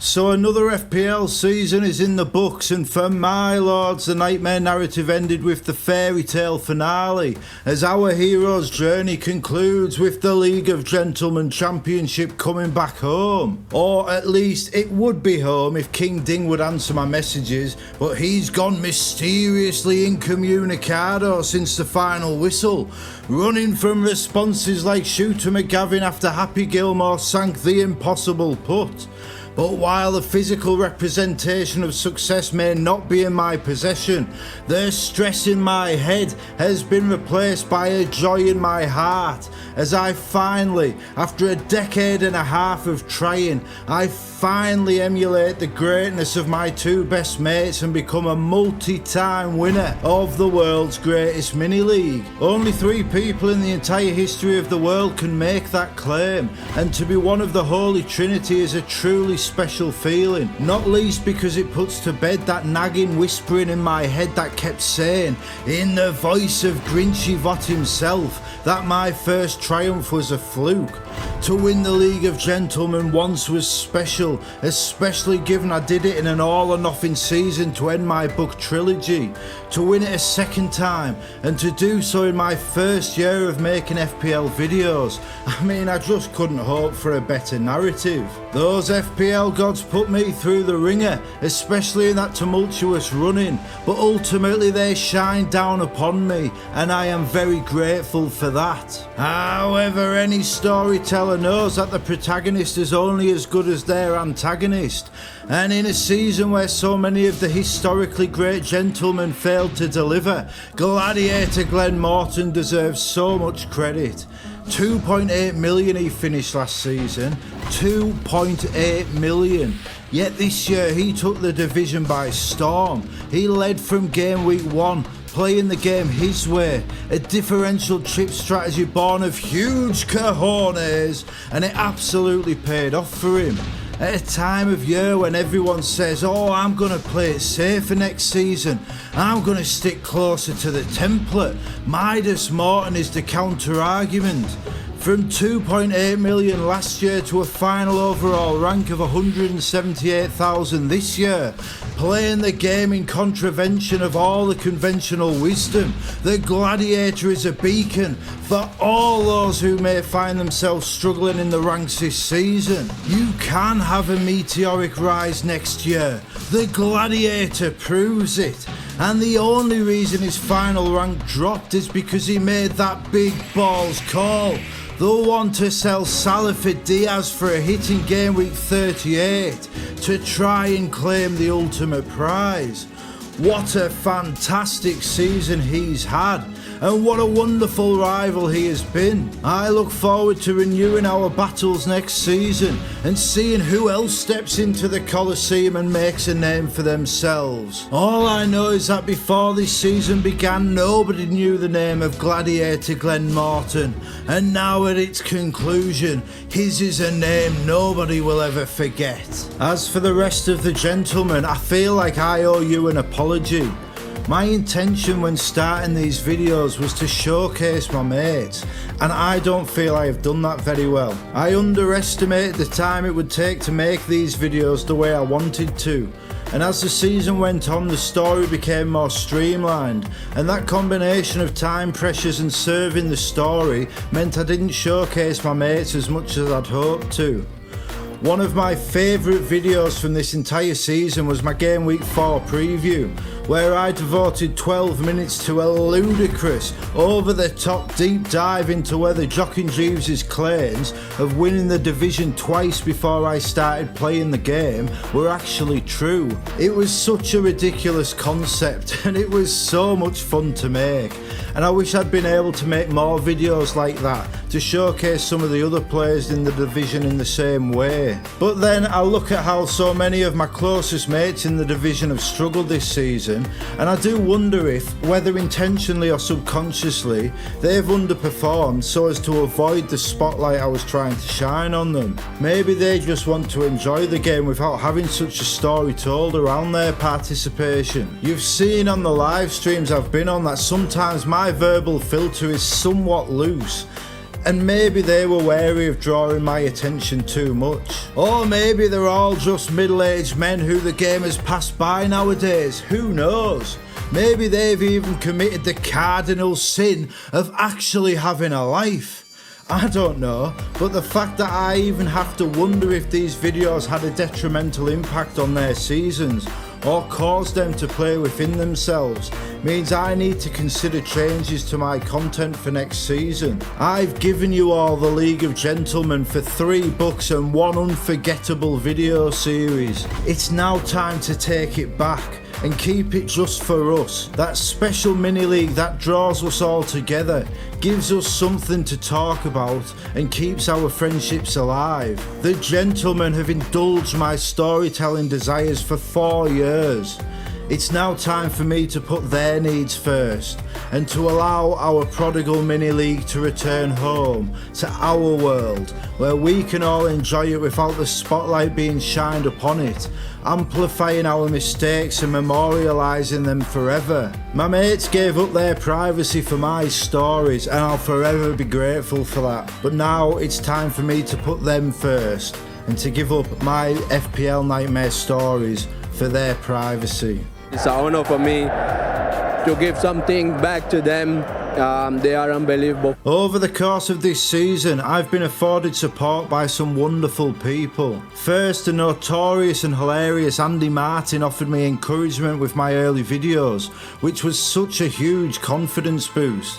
So another FPL season is in the books, and for my lords, the Nightmare narrative ended with the fairy tale finale, as our hero's journey concludes with the League of Gentlemen Championship coming back home. Or at least it would be home if King Ding would answer my messages, but he's gone mysteriously incommunicado since the final whistle, running from responses like Shooter McGavin after Happy Gilmore sank the impossible putt. But while the physical representation of success may not be in my possession, the stress in my head has been replaced by a joy in my heart, as I finally, after a decade and a half of trying, I finally emulate the greatness of my two best mates and become a multi-time winner of the world's greatest mini-league. Only 3 people in the entire history of the world can make that claim, and to be one of the Holy Trinity is a truly special feeling, not least because it puts to bed that nagging whispering in my head that kept saying, in the voice of Grinchy Vot himself, that my first triumph was a fluke. To win the League of Gentlemen once was special, especially given I did it in an all or nothing season to end my book trilogy. To win it a second time, and to do so in my first year of making FPL videos, I mean, I just couldn't hope for a better narrative. Those FPL gods put me through the ringer, especially in that tumultuous running, but ultimately they shined down upon me, and I am very grateful for that. However, any storyteller knows that the protagonist is only as good as their antagonist, and in a season where so many of the historically great gentlemen failed to deliver, Gladiator Glenn Morton deserves so much credit. 2.8 million he finished last season, 2.8 million. Yet this year he took the division by storm. He led from game week 1, playing the game his way, a differential trip strategy born of huge cojones, and it absolutely paid off for him. At a time of year when everyone says, oh, I'm going to play it safer next season, I'm going to stick closer to the template, Midas Morton is the counter-argument. From 2.8 million last year to a final overall rank of 178,000 this year, playing the game in contravention of all the conventional wisdom, the Gladiator is a beacon for all those who may find themselves struggling in the ranks this season. You can have a meteoric rise next year. The Gladiator proves it. And the only reason his final rank dropped is because he made that big balls call. The one to sell Salafid Diaz for a hit in game week 38 to try and claim the ultimate prize. What a fantastic season he's had, and what a wonderful rival he has been. I look forward to renewing our battles next season and seeing who else steps into the Coliseum and makes a name for themselves. All I know is that before this season began, nobody knew the name of Gladiator Glenn Morton, and now at its conclusion, his is a name nobody will ever forget. As for the rest of the gentlemen, I feel like I owe you an apology. My intention when starting these videos was to showcase my mates, and I don't feel I have done that very well. I underestimated the time it would take to make these videos the way I wanted to, and as the season went on, the story became more streamlined, and that combination of time pressures and serving the story meant I didn't showcase my mates as much as I'd hoped to. One of my favourite videos from this entire season was my Game Week 4 preview, where I devoted 12 minutes to a ludicrous, over-the-top deep dive into whether Jock and Jeeves' claims of winning the division twice before I started playing the game were actually true. It was such a ridiculous concept, and it was so much fun to make, and I wish I'd been able to make more videos like that to showcase some of the other players in the division in the same way. But then I look at how so many of my closest mates in the division have struggled this season, and I do wonder if, whether intentionally or subconsciously, they've underperformed so as to avoid the spotlight I was trying to shine on them. Maybe they just want to enjoy the game without having such a story told around their participation. You've seen on the live streams I've been on that sometimes my verbal filter is somewhat loose. And maybe they were wary of drawing my attention too much. Or maybe they're all just middle-aged men who the game has passed by nowadays, who knows? Maybe they've even committed the cardinal sin of actually having a life. I don't know, but the fact that I even have to wonder if these videos had a detrimental impact on their seasons or caused them to play within themselves means I need to consider changes to my content for next season. I've given you all the League of Gentlemen for 3 books and 1 unforgettable video series. It's now time to take it back and keep it just for us. That special mini-league that draws us all together, gives us something to talk about and keeps our friendships alive. The gentlemen have indulged my storytelling desires for 4 years. It's now time for me to put their needs first and to allow our prodigal mini-league to return home to our world where we can all enjoy it without the spotlight being shined upon it, amplifying our mistakes and memorialising them forever. My mates gave up their privacy for my stories and I'll forever be grateful for that. But now it's time for me to put them first and to give up my FPL Nightmare stories for their privacy. It's an honor for me to give something back to them. They are unbelievable. Over the course of this season, I've been afforded support by some wonderful people. First, the notorious and hilarious Andy Martin offered me encouragement with my early videos, which was such a huge confidence boost.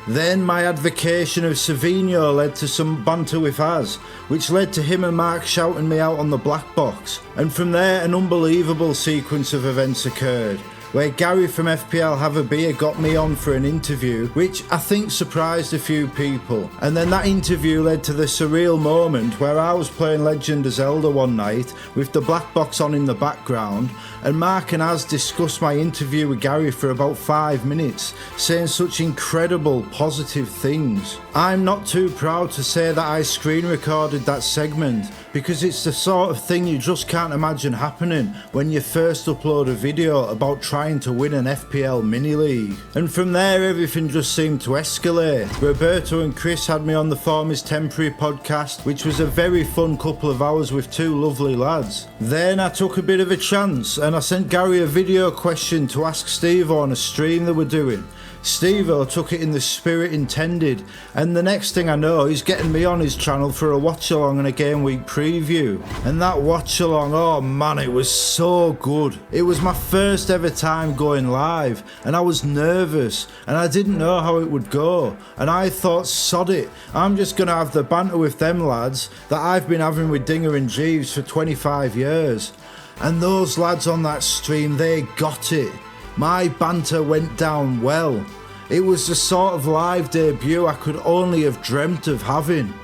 Then my advocation of Savinho led to some banter with Az, which led to him and Mark shouting me out on the black box. And from there an unbelievable sequence of events occurred, where Gary from FPL Have a Beer got me on for an interview, which I think surprised a few people. And then that interview led to the Surreal Moment, where I was playing Legend of Zelda one night with the black box on in the background, and Mark and Az discussed my interview with Gary for about 5 minutes, saying such incredible positive things. I'm not too proud to say that I screen recorded that segment, because it's the sort of thing you just can't imagine happening when you first upload a video about trying to win an FPL mini-league. And from there everything just seemed to escalate. Roberto and Chris had me on the Form is Temporary podcast, which was a very fun couple of hours with 2 lovely lads. Then I took a bit of a chance and I sent Gary a video question to ask Steve on a stream they were doing. Steve-O took it in the spirit intended, and the next thing I know he's getting me on his channel for a watch along and a game week preview. And that watch along, oh man, it was so good. It was my first ever time going live and I was nervous and I didn't know how it would go, and I thought, sod it, I'm just gonna have the banter with them lads that I've been having with Dinger and Jeeves for 25 years. And those lads on that stream, they got it. My banter went down well. It was the sort of live debut I could only have dreamt of having.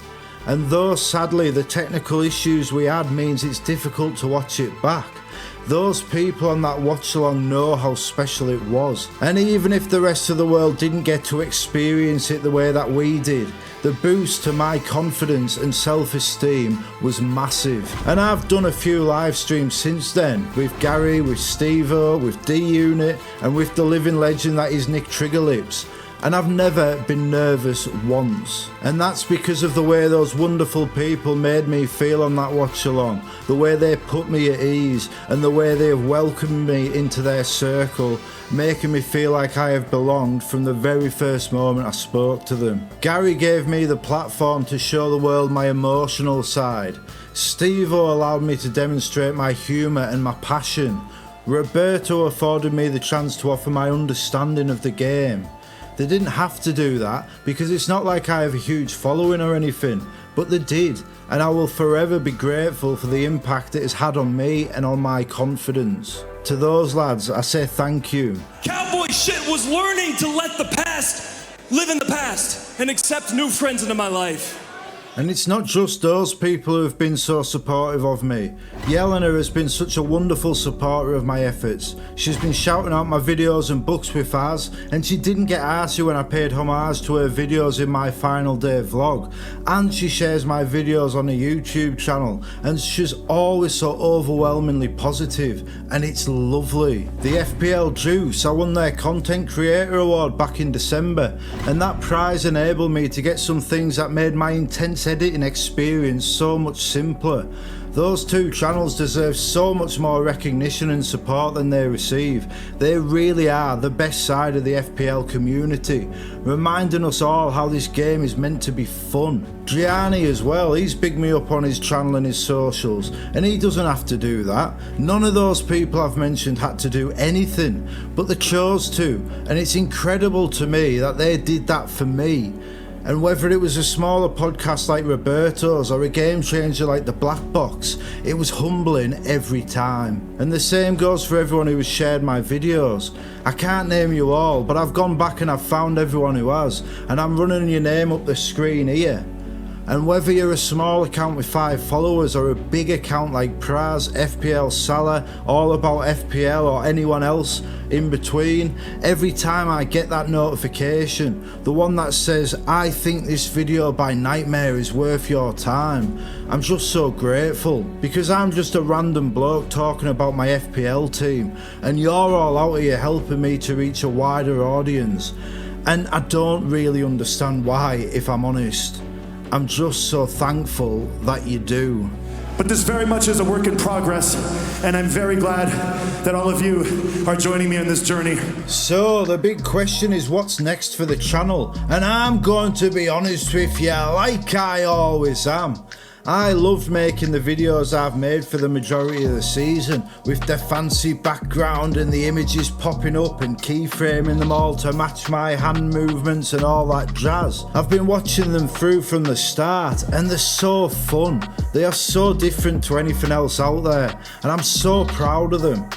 And though sadly the technical issues we had means it's difficult to watch it back, those people on that watch along know how special it was. And even if the rest of the world didn't get to experience it the way that we did, the boost to my confidence and self-esteem was massive. And I've done a few live streams since then, with Gary, with Steve-O, with D-Unit, and with the living legend that is Nick Triggerlips. And I've never been nervous once. And that's because of the way those wonderful people made me feel on that watch along, the way they put me at ease, and the way they have welcomed me into their circle, making me feel like I have belonged from the very first moment I spoke to them. Gary gave me the platform to show the world my emotional side. Steve-O allowed me to demonstrate my humour and my passion. Roberto afforded me the chance to offer my understanding of the game. They didn't have to do that because it's not like I have a huge following or anything, but they did, and I will forever be grateful for the impact it has had on me and on my confidence. To those lads, I say thank you. Cowboy shit was learning to let the past live in the past and accept new friends into my life. And it's not just those people who have been so supportive of me. Yelena has been such a wonderful supporter of my efforts. She's been shouting out my videos and books with us, and she didn't get arsy when I paid homage to her videos in my final day vlog. And she shares my videos on a YouTube channel, and she's always so overwhelmingly positive, and it's lovely. The FPL Juice, I won their Content Creator Award back in December, and that prize enabled me to get some things that made my intense editing experience so much simpler. Those two channels deserve so much more recognition and support than they receive. They really are the best side of the FPL community, reminding us all how this game is meant to be fun. Gianni as well, he's bigged me up on his channel and his socials, and he doesn't have to do that. None of those people I've mentioned had to do anything, but they chose to, and it's incredible to me that they did that for me. And whether it was a smaller podcast like Roberto's or a game changer like the Black Box, it was humbling every time. And the same goes for everyone who has shared my videos. I can't name you all, but I've gone back and I've found everyone who has, and I'm running your name up the screen here. And whether you're a small account with 5 followers or a big account like Praz, FPL Salah, All About FPL or anyone else in between, every time I get that notification, the one that says, I think this video by Nightmare is worth your time, I'm just so grateful, because I'm just a random bloke talking about my FPL team, and you're all out here helping me to reach a wider audience. And I don't really understand why, if I'm honest. I'm just so thankful that you do. But this very much is a work in progress, and I'm very glad that all of you are joining me on this journey. So the big question is, what's next for the channel? And I'm going to be honest with you, like I always am. I loved making the videos I've made for the majority of the season, with the fancy background and the images popping up and keyframing them all to match my hand movements and all that jazz. I've been watching them through from the start, and they're so fun. They are so different to anything else out there, and I'm so proud of them.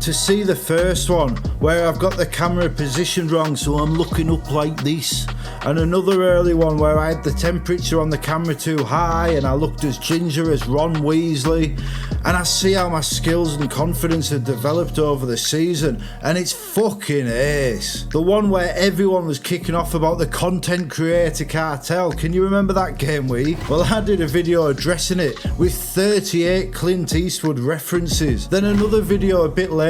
To see the first one, where I've got the camera positioned wrong so I'm looking up like this, and another early one where I had the temperature on the camera too high and I looked as ginger as Ron Weasley, and I see how my skills and confidence have developed over the season, and it's fucking ace. The one where everyone was kicking off about the content creator cartel, can you remember that game week? Well, I did a video addressing it with 38 Clint Eastwood references, then another video a bit later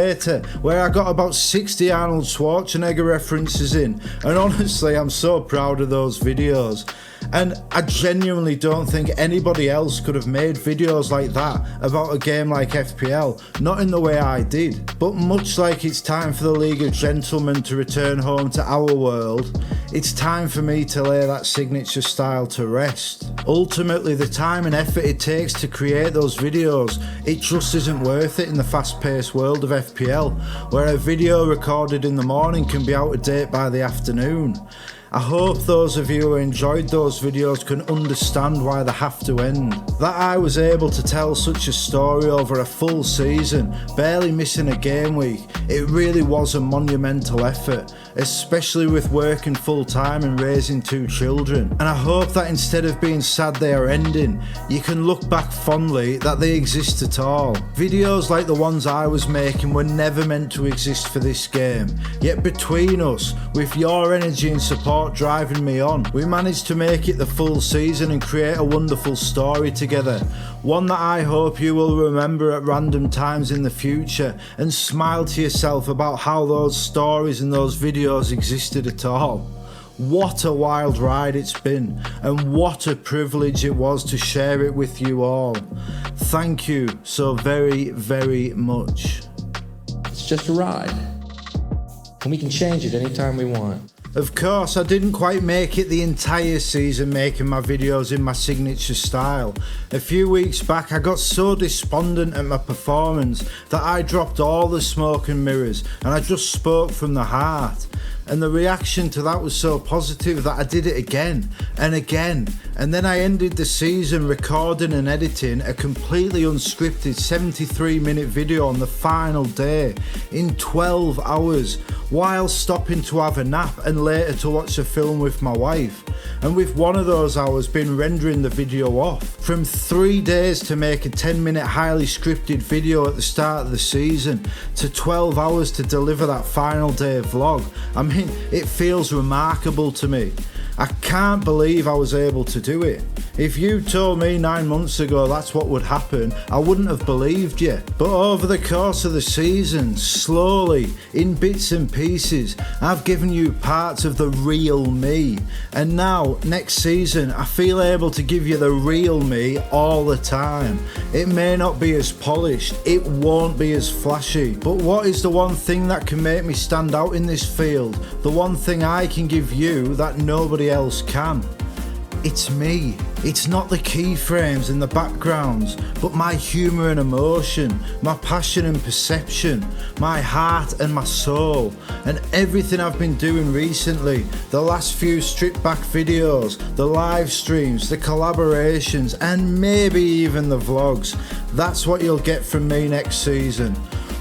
where I got about 60 Arnold Schwarzenegger references in, and honestly I'm so proud of those videos. And I genuinely don't think anybody else could have made videos like that about a game like FPL, not in the way I did. But much like it's time for the League of Gentlemen to return home to our world, it's time for me to lay that signature style to rest. Ultimately, the time and effort it takes to create those videos, it just isn't worth it in the fast-paced world of FPL, where a video recorded in the morning can be out of date by the afternoon. I hope those of you who enjoyed those videos can understand why they have to end. That I was able to tell such a story over a full season, barely missing a game week, it really was a monumental effort, especially with working full time and raising 2 children. And I hope that instead of being sad they are ending, you can look back fondly that they exist at all. Videos like the ones I was making were never meant to exist for this game, yet between us, with your energy and support driving me on, we managed to make it the full season and create a wonderful story together, one that I hope you will remember at random times in the future and smile to yourself about how those stories and those videos existed at all. What a wild ride it's been, and what a privilege it was to share it with you all. Thank you so very, very much. It's just a ride, and we can change it anytime we want. Of course, I didn't quite make it the entire season making my videos in my signature style. A few weeks back I got so despondent at my performance that I dropped all the smoke and mirrors and I just spoke from the heart. And the reaction to that was so positive that I did it again and again. And then I ended the season recording and editing a completely unscripted 73-minute video on the final day in 12 hours, while stopping to have a nap and later to watch a film with my wife. and with one of those hours been rendering the video off. From 3 days to make a 10-minute highly scripted video at the start of the season, to 12 hours to deliver that final day vlog, I mean, it feels remarkable to me. I can't believe I was able to do it. If you told me 9 months ago that's what would happen, I wouldn't have believed you. But over the course of the season, slowly, in bits and pieces, I've given you parts of the real me. And now, next season, I feel able to give you the real me all the time. It may not be as polished, it won't be as flashy, but what is the one thing that can make me stand out in this field? The one thing I can give you that nobody else can? It's me. It's not the keyframes and the backgrounds, but my humour and emotion, my passion and perception, my heart and my soul, and everything I've been doing recently, the last few stripped back videos, the live streams, the collaborations, and maybe even the vlogs. That's what you'll get from me next season.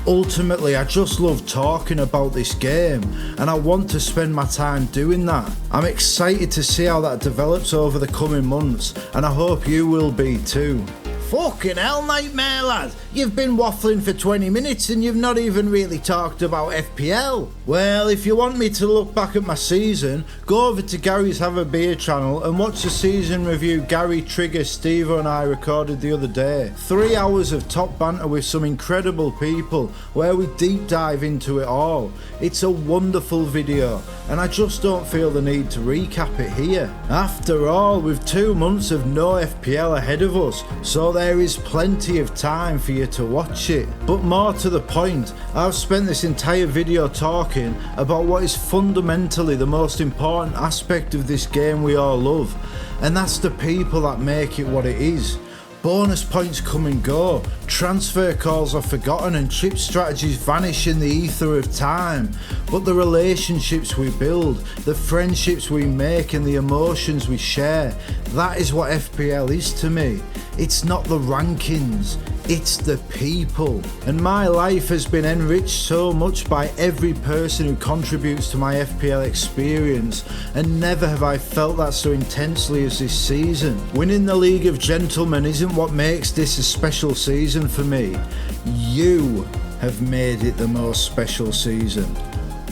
Ultimately, I just love talking about this game, and I want to spend my time doing that. I'm excited to see how that develops over the coming months, and I hope you will be too. Fucking hell, Nightmare lad, you've been waffling for 20 minutes and you've not even really talked about FPL. Well, if you want me to look back at my season, go over to Gary's Have a Beer channel and watch the season review Gary, Trigger, Steve and I recorded the other day. 3 hours of top banter with some incredible people where we deep dive into it all. It's a wonderful video and I just don't feel the need to recap it here. After all, with 2 months of no FPL ahead of us, so there is plenty of time for you to watch it. But more to the point, I've spent this entire video talking about what is fundamentally the most important aspect of this game we all love, and that's the people that make it what it is. Bonus points come and go, transfer calls are forgotten and chip strategies vanish in the ether of time, but the relationships we build, the friendships we make and the emotions we share, that is what FPL is to me. It's not the rankings, it's the people. And my life has been enriched so much by every person who contributes to my FPL experience, and never have I felt that so intensely as this season. Winning the League of Gentlemen isn't what makes this a special season for me. You have made it the most special season.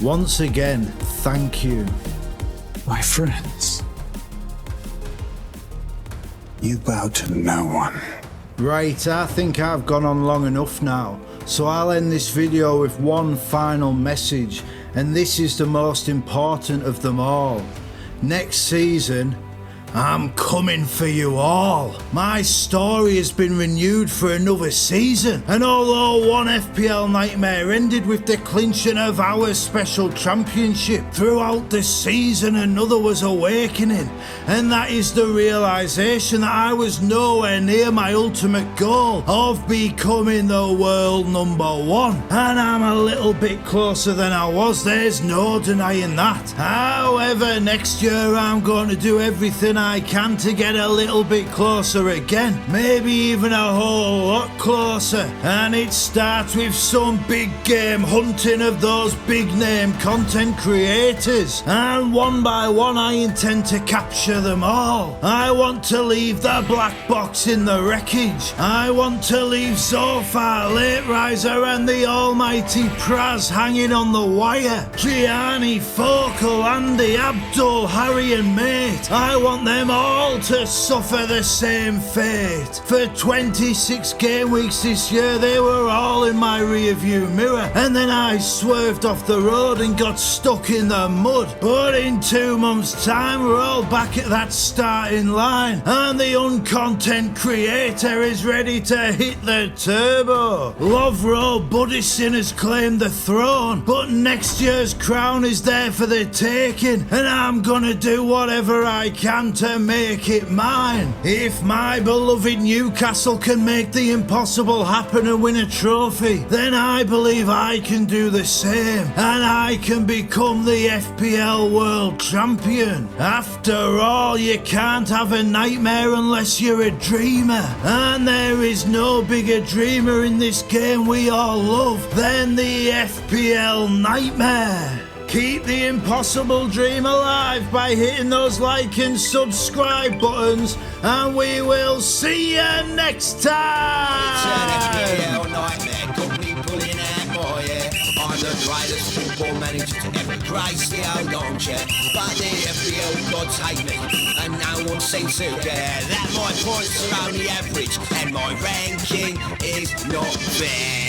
Once again, thank you. My friends, you bow to no one. Right, I think I've gone on long enough now, so I'll end this video with one final message, and this is the most important of them all. Next season, I'm coming for you all. My story has been renewed for another season, and although one FPL Nightmare ended with the clinching of our special championship, throughout the season another was awakening, and that is the realisation that I was nowhere near my ultimate goal of becoming the world #1, and I'm a little bit closer than I was, there's no denying that. However, next year I'm going to do everything I can to get a little bit closer again, maybe even a whole lot closer, and it starts with some big game hunting of those big name content creators, and one by one I intend to capture them all. I want to leave the black box in the wreckage. I want to leave Zophar, Late Riser and the almighty Praz hanging on the wire. Gianni, Focal, Andy, Abdul, Harry and Mate, I want them all to suffer the same fate. For 26 game weeks this year they were all in my rear view mirror, and then I swerved off the road and got stuck in the mud. But in 2 months time we're all back at that starting line, and the uncontent creator is ready to hit the turbo. Lovro Buddhism has claimed the throne, but next year's crown is there for the taking, and I'm gonna do whatever I can to make it mine. If my beloved Newcastle can make the impossible happen and win a trophy, then I believe I can do the same, and I can become the FPL World Champion. After all, you can't have a nightmare unless you're a dreamer, and there is no bigger dreamer in this game we all love than the FPL Nightmare. Keep the impossible dream alive by hitting those like and subscribe buttons, and we will see you next time. FPL Nightmare got me pulling out my hair. I'm the greatest football manager to ever grace the old armchair. But the FPL gods hate me, and no one seems to care that my points are only average and my ranking is not fair.